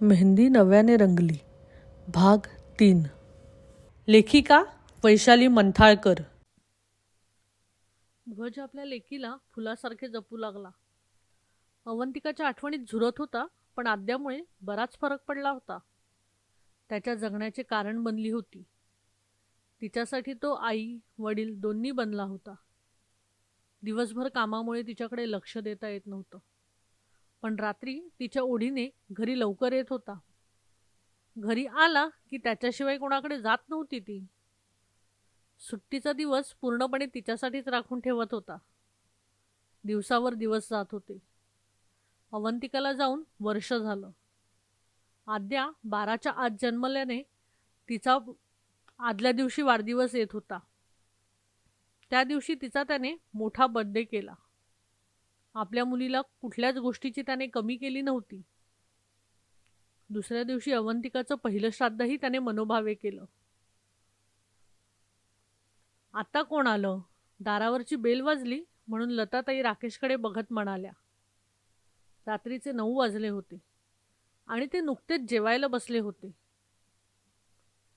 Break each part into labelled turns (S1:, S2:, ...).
S1: मेहंदी नव्याने रंगली भाग 3. लेखिका वैशाली मंथाळकर. ध्वज आपल्या लेकीला फुलासारखे जपू लागला. अवंतिकाच्या आठवणीत झुरत होता, पण आद्यामुळे बराच फरक पडला होता. त्याच्या जगण्याचे कारण बनली होती. तिच्यासाठी तो आई वडील दोन्ही बनला होता. दिवसभर कामामुळे तिच्याकडे लक्ष देता येत नव्हतं, पण रात्री तिच्या ओढीने घरी लवकर येत होता. घरी आला की त्याच्याशिवाय कोणाकडे जात नव्हती ती. सुट्टीचा दिवस पूर्णपणे तिच्यासाठीच राखून ठेवत होता. दिवसावर दिवस जात होते. अवंतिकाला जाऊन वर्ष झालं. आद्या 12च्या आत जन्मल्याने तिचा आदल्या दिवशी वाढदिवस येत होता. त्या दिवशी तिचा त्याने मोठा बर्थडे केला. आपल्या मुलीला कुठल्याच गोष्टीची त्याने कमी केली नव्हती. दुसऱ्या दिवशी अवंतिकाचं पहिलं श्राद्धही त्याने मनोभावे केलं. आता कोण आलं? दारावरची बेल वाजली म्हणून लताताई राकेशकडे बघत म्हणाल्या. रात्रीचे 9 वाजले होते आणि ते नुकतेच जेवायला बसले होते.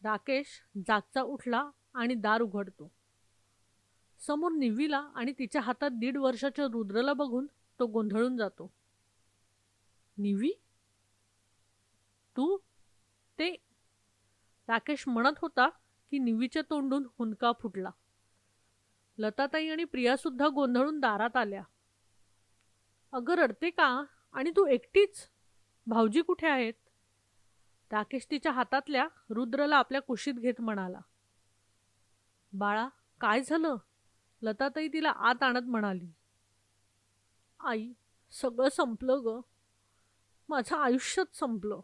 S1: राकेश जागचा उठला आणि दार उघडतो. समोर निव्वीला आणि तिच्या हातात 1.5 वर्षाच्या रुद्रला बघून तो गोंधळून जातो. निव्वी, तू? ते राकेश म्हणत होता की निव्वीच्या तोंडून हुंदका फुटला. लताताई आणि प्रियासुद्धा गोंधळून दारात आल्या. अगं रडते का? आणि तू एकटीच? भाऊजी कुठे आहेत? राकेश तिच्या हातातल्या रुद्रला आपल्या कुशीत घेत म्हणाला. बाळा, काय झालं? लताताई तिला आत आणत म्हणाली. आई, सगळं संपलं ग. माझं आयुष्यच संपलं.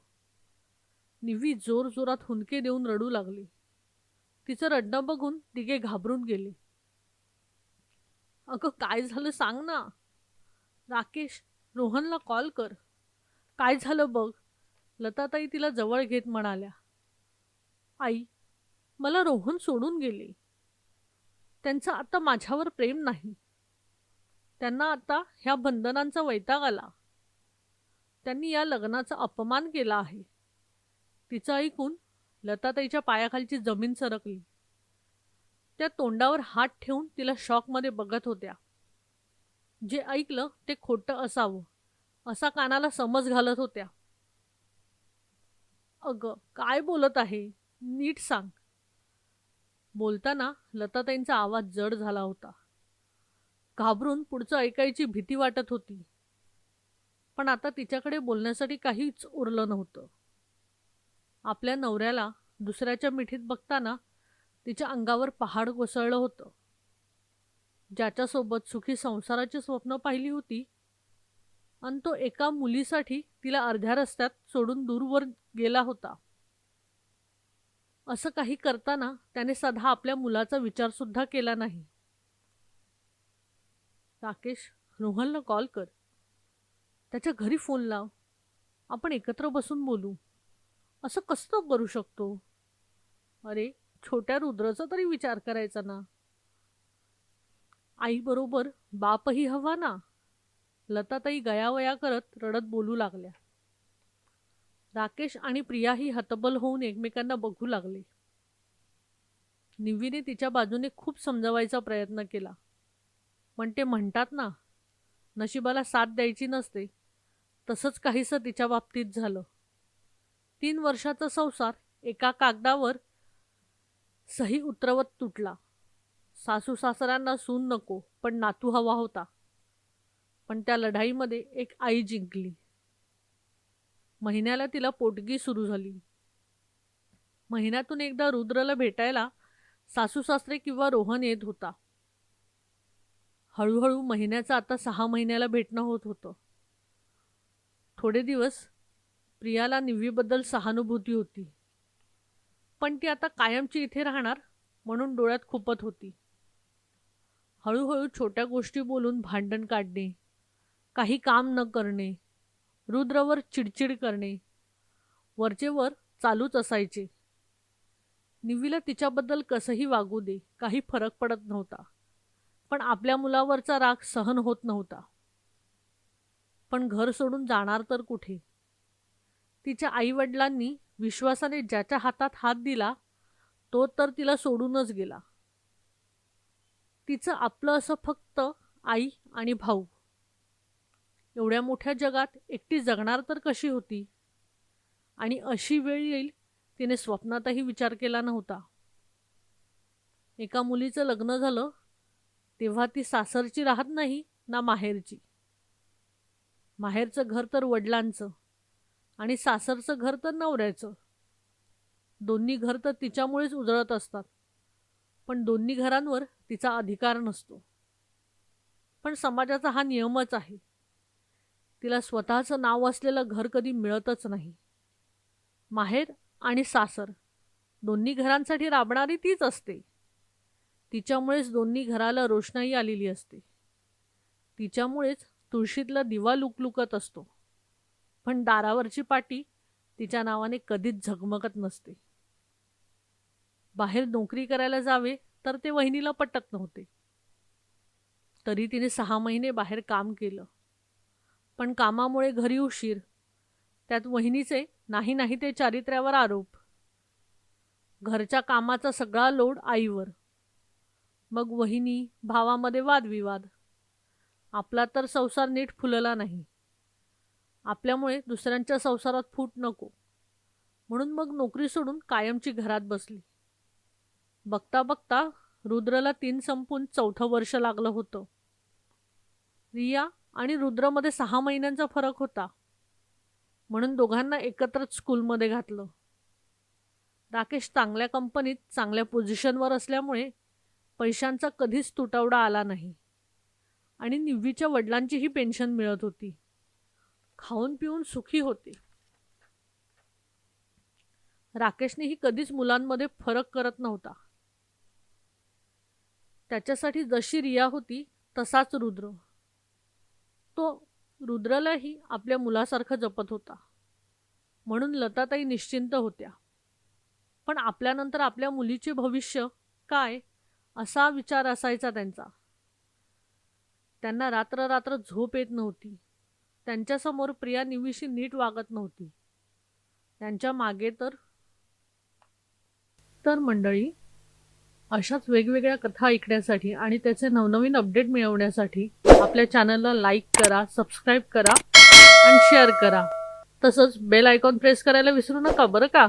S1: निव्वी जोरजोरात हुंदके देऊन रडू लागली. तिचं रडणं बघून तिघे घाबरून गेले. अगं काय झालं सांग ना. राकेश, रोहनला कॉल कर. काय झालं बघ. लताताई तिला जवळ घेत म्हणाल्या. आई, मला रोहन सोडून गेले. त्यांचं आता माझ्यावर प्रेम नाही. त्यांना आता ह्या बंधनांचा वैताग आला. त्यांनी या लग्नाचा अपमान केला आहे. तिचं ऐकून लताताईच्या पायाखालची जमीन सरकली. त्या तोंडावर हात ठेवून तिला शॉकमध्ये बघत होत्या. जे ऐकलं ते खोटं असावं असा कानाला समज घालत होत्या. अगं काय बोलत आहे? नीट सांग. बोलताना लताताईंचा आवाज जड झाला होता. घाबरून पुढचं ऐकायची भीती वाटत होती. पण आता तिच्याकडे बोलण्यासाठी काहीच उरलं नव्हतं. आपल्या नवऱ्याला दुसऱ्याच्या मिठीत बघताना तिच्या अंगावर पहाड कोसळलं होतं. ज्याच्यासोबत सुखी संसाराची स्वप्न पाहिली होती आणि तो एका मुलीसाठी तिला अर्ध्या रस्त्यात सोडून दूरवर गेला होता. असं काही करताना त्याने साधा आपल्या मुलाचा विचारसुद्धा केला नाही. राकेश, रोहनला कॉल कर. त्याच्या घरी फोन लाव. आपण एकत्र बसून बोलू. असं कसं करू शकतो? अरे, छोट्या रुद्राचा तरी विचार करायचा ना. आईबरोबर बापही हवा ना. लताताई गयावया करत रडत बोलू लागल्या. राकेश आणि प्रियाही हतबल होऊन एकमेकांना बघू लागले. निव्वीने तिच्या बाजूने खूप समजावायचा प्रयत्न केला, पण ते म्हणतात ना, नशिबाला साथ द्यायची नसते, तसंच काहीसं तिच्या बाबतीत झालं. 3 वर्षाचा संसार एका कागदावर सही उतरवत तुटला. सासू सासऱ्यांना सून नको पण नातू हवा होता. पण त्या लढाईमध्ये एक आई जिंकली. महिन्याला तिला पोटगी सुरू झाली. महिन्यातून एकदा रुद्रला भेटायला सासू सासरे किंवा रोहन येत होता. हळूहळू महिन्याचं आता 6 महिन्याला भेटणं होत होतं. थोडे दिवस प्रियाला निव्वीबद्दल सहानुभूती होती, पण ती आता कायमची इथे राहणार म्हणून डोळ्यात खुपत होती. हळूहळू छोट्या गोष्टी बोलून भांडण काढणे, काही काम न करणे, रुद्रवर चिडचिड करणे, वरचेवर चालूच असायचे. निव्वीला तिच्याबद्दल कसंही वागू दे, काही फरक पडत नव्हता, पण आपल्या मुलावरचा राग सहन होत नव्हता. पण घर सोडून जाणार तर कुठे? तिच्या आईवडिलांनी विश्वासाने ज्याच्या हातात हात दिला तो तर तिला सोडूनच गेला. तिचं आपलं असं फक्त आई आणि भाऊ. एवढ्या मोठ्या जगात एकटी जगणार तर कशी होती? आणि अशी वेळ येईल तिने स्वप्नातही विचार केला नव्हता. एका मुलीचं लग्न झालं तेव्हा ती सासरची राहत नाही ना माहेरची. माहेरचं घर तर वडिलांचं आणि सासरचं घर तर नवऱ्याचं. दोन्ही घर तर तिच्यामुळेच उजळत असतात, पण दोन्ही घरांवर तिचा अधिकार नसतो. पण समाजाचा हा नियमच आहे. तिला स्वतःचं नाव असलेलं घर कधी मिळतच नाही. माहेर आणि सासर दोन्ही घरांसाठी राबणारी तीच असते. तिच्यामुळेच दोन्ही घराला रोषणाई आलेली असते. तिच्यामुळेच तुळशीतला दिवा लुकलुकत असतो, पण दारावरची पाटी तिच्या नावाने कधीच झगमगत नसते. बाहेर नोकरी करायला जावे तर ते वहिनीला पटत नव्हते. तरी तिने 6 महिने बाहेर काम केलं, पण कामामुळे घरी उशीर, त्यात वहिनीचे नाही नाही ते चारित्र्यावर आरोप, घरच्या कामाचा सगळा लोड आईवर, मग वहिनी भावामध्ये वादविवाद. आपला तर संसार नीट फुलला नाही. आपल्यामुळे दुसऱ्यांच्या संसारात फूट नको म्हणून मग नोकरी सोडून कायमची घरात बसली. बघता बघता रुद्रला 3 संपून 4थं वर्ष लागलं होतं. रिया आणि रुद्रमध्ये 6 महिन्यांचा फरक होता, म्हणून दोघांना एकत्रच स्कूलमध्ये घातलं. राकेश चांगल्या कंपनीत चांगल्या पोझिशनवर असल्यामुळे पैशांचा कधीच तुटवडा आला नाही आणि निव्वीच्या वडिलांचीही पेन्शन मिळत होती. खाऊन पिऊन सुखी होते. राकेशनेही कधीच मुलांमध्ये फरक करत नव्हता. त्याच्यासाठी जशी रिया होती तसाच रुद्र. तो रुद्रलाही आपल्या मुलासारखं जपत होता, म्हणून लताताई निश्चिंत होत्या. पण आपल्यानंतर आपल्या मुलीचे भविष्य काय असा विचार असायचा त्यांचा. त्यांना रात्र रात्र झोप येत नव्हती. त्यांच्यासमोर प्रिया निव्वीशी नीट वागत नव्हती. त्यांच्या मागे तर मंडळी, अशाच वेगवेगळ्या कथा ऐकण्यासाठी आणि त्याचे नवनवीन अपडेट मिळवण्यासाठी आपल्या चॅनलला लाईक करा, सबस्क्राईब करा आणि शेअर करा. तसंच बेल आयकॉन प्रेस करायला विसरू नका बरं का.